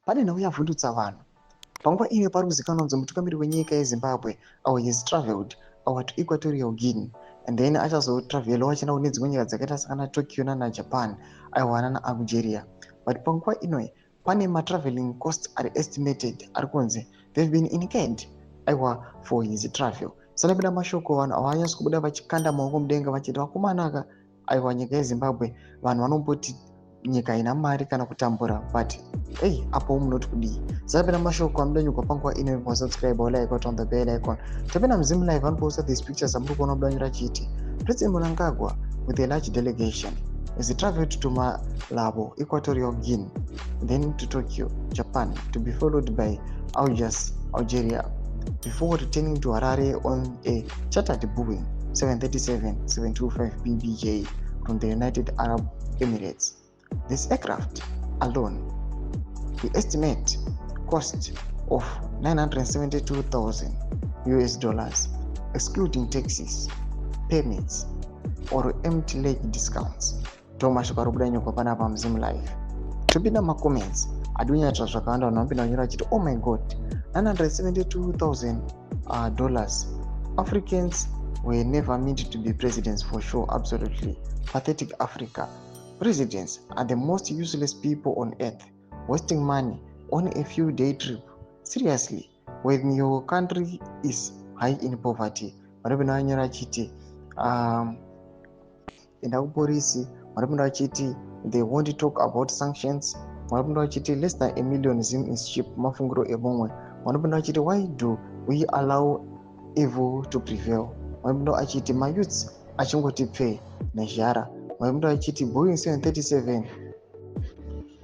pane nhau yavhundutsa vanhu. Panguva ino pari kuzikanwa kunzi mutungamiri wenyika yeZimbabwe has traveled to Equatorial Guinea and then achazotravelawo achienda kune dzimwe nyika dzakaita sakana Tokyo nana-Japan nana-Algeria. But panguva ino pane ma-traveling costs are estimated ari kunzi they've been incurred for his travel. Sanapinda mashoko vanhu havanyasi kubuda vachikanda maoko mudenga vachiti vakomanaka nyika yeZimbabwe vanhu vanomboti nyika ina mari kana kutambura, but hey, apo munoti kudii. Sanapinda mashoko anodanyurwa panguva ino wasubscribe like on the bell icon. Tapinda Mzimu Live vanoposta these pictures amuri kuona kudanyura achiti President Mnangagwa with a large delegation is traveled to Malabo, Equatorial Guinea, then to Tokyo, Japan, to be followed by Algiers, Algeria, before returning to Harare on a chartered Boeing 737-725 BBJ from the United Arab Emirates. This aircraft alone, the estimate cost of $972,000, excluding taxes, permits, or empty leg discounts. Thomas Karubudanyoko panapa Mzimu Live. Tupinda comments adunyatra zvakawanda vanhu vanopinda vanyora vachiti oh my god, $972,000. Africans were never meant to be presidents for sure. Absolutely pathetic. Africa presidents are the most useless people on earth, wasting money on a few day trip. Seriously, when your country is high in poverty. Vanopinda vanyora vachiti enda kupolisi. Vanopinda vachiti they won't talk about sanctions. Vanopinda vachiti less than 1 million zim is cheap. Mafunguro emomwe. Vanopinda vachiti why do we allow evil to prevail? Vanopinda vachiti mayouths achingoti pfe nezhara. Vanopinda vachiti Boeing 737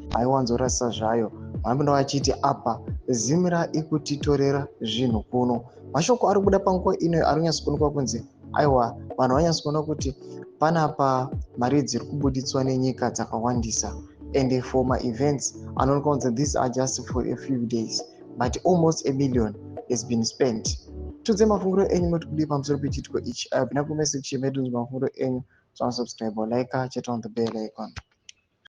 haiwanzorasa zvayo. Vanopinda vachiti apa zimira ikutitorera zvinhu kuno. Mashoko ari kubuda panguva ino ari kunyatsokuonekwa kunzi aiwa vanhu vanyatsokuona kuti panapa mari dziri kubuditswa nenyika dzakawandisa, and for my events anoonekwa kunzi these are just for a few days, but almost 1 million has been spent. Tudze mafunguro enyu moti kudii pamusoro pechitiko ichi. Pinda kumesection medu mafunguro enyu, subscribe, like, chat on the bell icon.